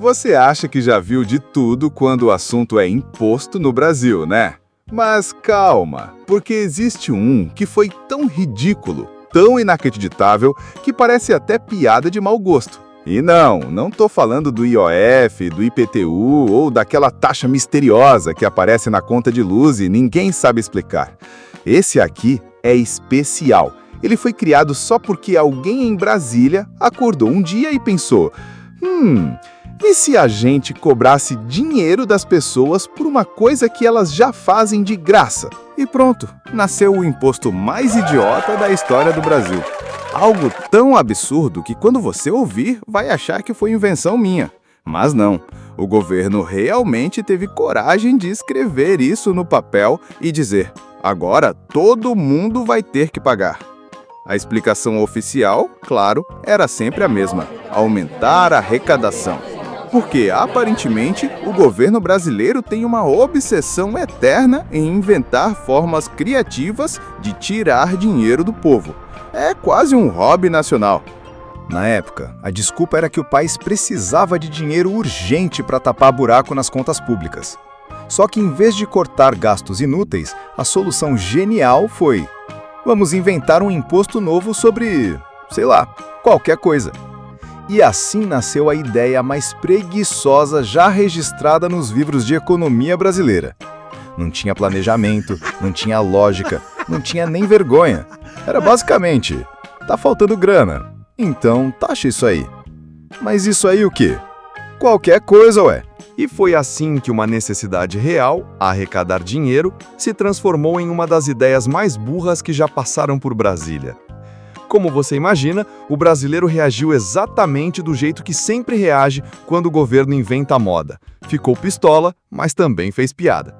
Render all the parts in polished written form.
Você acha que já viu de tudo quando o assunto é imposto no Brasil, né? Mas calma, porque existe um que foi tão ridículo, tão inacreditável, que parece até piada de mau gosto. E não tô falando do IOF, do IPTU ou daquela taxa misteriosa que aparece na conta de luz e ninguém sabe explicar. Esse aqui é especial. Ele foi criado só porque alguém em Brasília acordou um dia e pensou: e se a gente cobrasse dinheiro das pessoas por uma coisa que elas já fazem de graça? E pronto, nasceu o imposto mais idiota da história do Brasil. Algo tão absurdo que quando você ouvir, vai achar que foi invenção minha. Mas não, o governo realmente teve coragem de escrever isso no papel e dizer: agora todo mundo vai ter que pagar. A explicação oficial, claro, era sempre a mesma: aumentar a arrecadação. Porque, aparentemente, o governo brasileiro tem uma obsessão eterna em inventar formas criativas de tirar dinheiro do povo. É quase um hobby nacional. Na época, a desculpa era que o país precisava de dinheiro urgente para tapar buraco nas contas públicas. Só que, em vez de cortar gastos inúteis, a solução genial foi: vamos inventar um imposto novo sobre, sei lá, qualquer coisa. E assim nasceu a ideia mais preguiçosa já registrada nos livros de economia brasileira. Não tinha planejamento, não tinha lógica, não tinha nem vergonha. Era basicamente: tá faltando grana, então taxa isso aí. Mas isso aí o quê? Qualquer coisa, ué. E foi assim que uma necessidade real, arrecadar dinheiro, se transformou em uma das ideias mais burras que já passaram por Brasília. Como você imagina, o brasileiro reagiu exatamente do jeito que sempre reage quando o governo inventa a moda. Ficou pistola, mas também fez piada.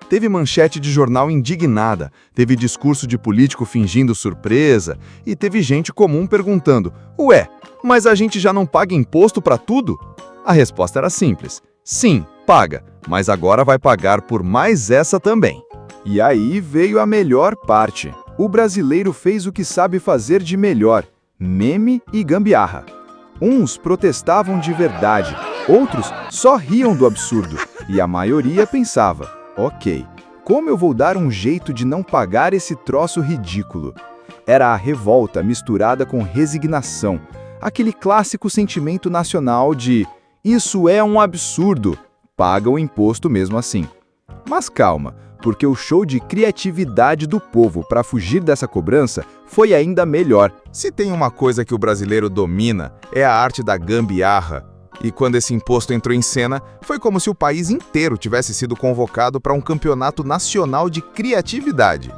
Teve manchete de jornal indignada, teve discurso de político fingindo surpresa e teve gente comum perguntando: ué, mas a gente já não paga imposto para tudo? A resposta era simples: sim, paga, mas agora vai pagar por mais essa também. E aí veio a melhor parte. O brasileiro fez o que sabe fazer de melhor: meme e gambiarra. Uns protestavam de verdade, outros só riam do absurdo, e a maioria pensava: ok, como eu vou dar um jeito de não pagar esse troço ridículo? Era a revolta misturada com resignação, aquele clássico sentimento nacional de: isso é um absurdo, paga o imposto mesmo assim. Mas calma, porque o show de criatividade do povo para fugir dessa cobrança foi ainda melhor. Se tem uma coisa que o brasileiro domina, é a arte da gambiarra. E quando esse imposto entrou em cena, foi como se o país inteiro tivesse sido convocado para um campeonato nacional de criatividade.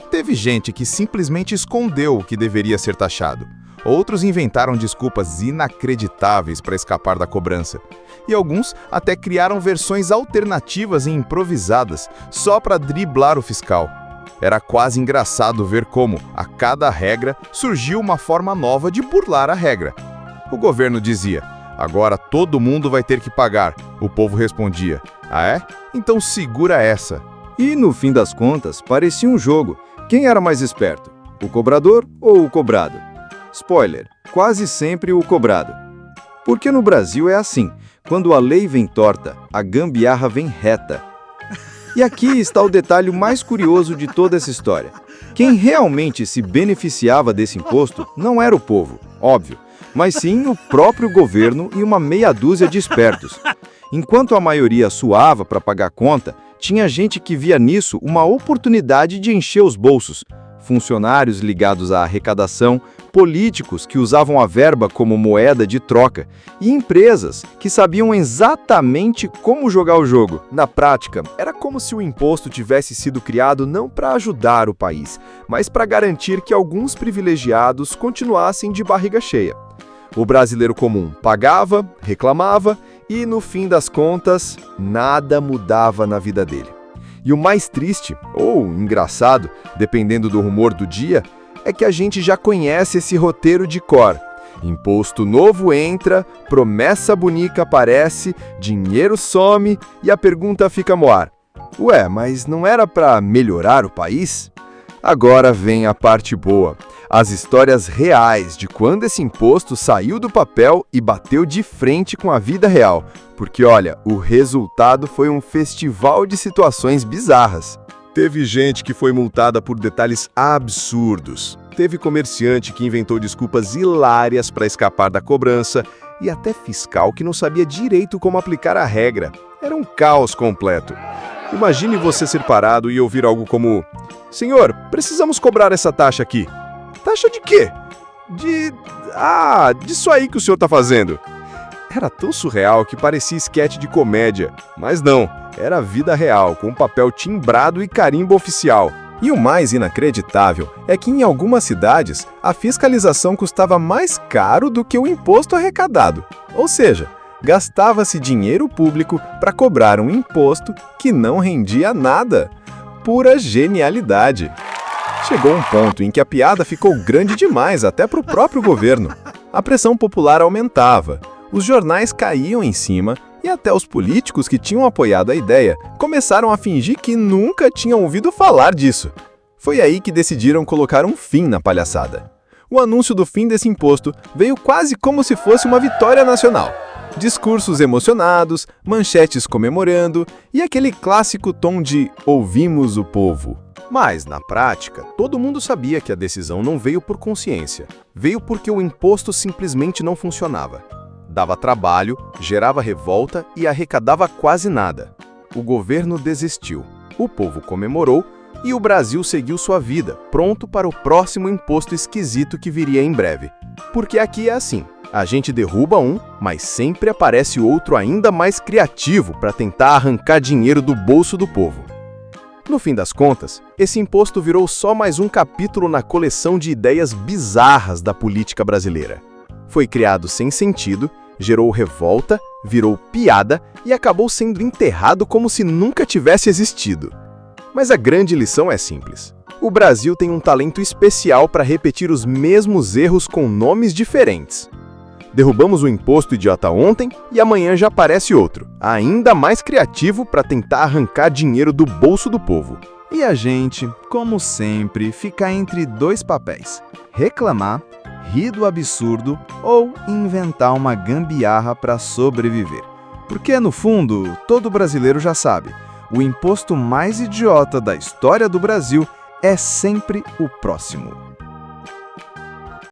Teve gente que simplesmente escondeu o que deveria ser taxado. Outros inventaram desculpas inacreditáveis para escapar da cobrança. E alguns até criaram versões alternativas e improvisadas, só para driblar o fiscal. Era quase engraçado ver como, a cada regra, surgiu uma forma nova de burlar a regra. O governo dizia: agora todo mundo vai ter que pagar. O povo respondia: ah é? Então segura essa. E no fim das contas, parecia um jogo. Quem era mais esperto? O cobrador ou o cobrado? Spoiler, quase sempre o cobrado. Porque no Brasil é assim: quando a lei vem torta, a gambiarra vem reta. E aqui está o detalhe mais curioso de toda essa história. Quem realmente se beneficiava desse imposto não era o povo, óbvio, mas sim o próprio governo e uma meia dúzia de espertos. Enquanto a maioria suava para pagar a conta, tinha gente que via nisso uma oportunidade de encher os bolsos. Funcionários ligados à arrecadação, políticos que usavam a verba como moeda de troca e empresas que sabiam exatamente como jogar o jogo. Na prática, era como se o imposto tivesse sido criado não para ajudar o país, mas para garantir que alguns privilegiados continuassem de barriga cheia. O brasileiro comum pagava, reclamava e, no fim das contas, nada mudava na vida dele. E o mais triste, ou engraçado, dependendo do humor do dia, é que a gente já conhece esse roteiro de cor. Imposto novo entra, promessa bonita aparece, dinheiro some e a pergunta fica no ar: ué, mas não era para melhorar o país? Agora vem a parte boa. As histórias reais de quando esse imposto saiu do papel e bateu de frente com a vida real. Porque, olha, o resultado foi um festival de situações bizarras. Teve gente que foi multada por detalhes absurdos. Teve comerciante que inventou desculpas hilárias para escapar da cobrança e até fiscal que não sabia direito como aplicar a regra. Era um caos completo. Imagine você ser parado e ouvir algo como: "Senhor, precisamos cobrar essa taxa aqui." "Taxa de quê?" Disso aí que o senhor está fazendo." Era tão surreal que parecia esquete de comédia. Mas não, era a vida real, com papel timbrado e carimbo oficial. E o mais inacreditável é que em algumas cidades a fiscalização custava mais caro do que o imposto arrecadado. Ou seja, gastava-se dinheiro público para cobrar um imposto que não rendia nada. Pura genialidade. Chegou um ponto em que a piada ficou grande demais até para o próprio governo. A pressão popular aumentava, os jornais caíam em cima e até os políticos que tinham apoiado a ideia começaram a fingir que nunca tinham ouvido falar disso. Foi aí que decidiram colocar um fim na palhaçada. O anúncio do fim desse imposto veio quase como se fosse uma vitória nacional. Discursos emocionados, manchetes comemorando e aquele clássico tom de "ouvimos o povo". Mas, na prática, todo mundo sabia que a decisão não veio por consciência. Veio porque o imposto simplesmente não funcionava. Dava trabalho, gerava revolta e arrecadava quase nada. O governo desistiu, o povo comemorou e o Brasil seguiu sua vida, pronto para o próximo imposto esquisito que viria em breve. Porque aqui é assim, a gente derruba um, mas sempre aparece outro ainda mais criativo para tentar arrancar dinheiro do bolso do povo. No fim das contas, esse imposto virou só mais um capítulo na coleção de ideias bizarras da política brasileira. Foi criado sem sentido, gerou revolta, virou piada e acabou sendo enterrado como se nunca tivesse existido. Mas a grande lição é simples. O Brasil tem um talento especial para repetir os mesmos erros com nomes diferentes. Derrubamos o imposto idiota ontem e amanhã já aparece outro, ainda mais criativo para tentar arrancar dinheiro do bolso do povo. E a gente, como sempre, fica entre dois papéis: reclamar, rir do absurdo ou inventar uma gambiarra para sobreviver. Porque, no fundo, todo brasileiro já sabe, o imposto mais idiota da história do Brasil é sempre o próximo.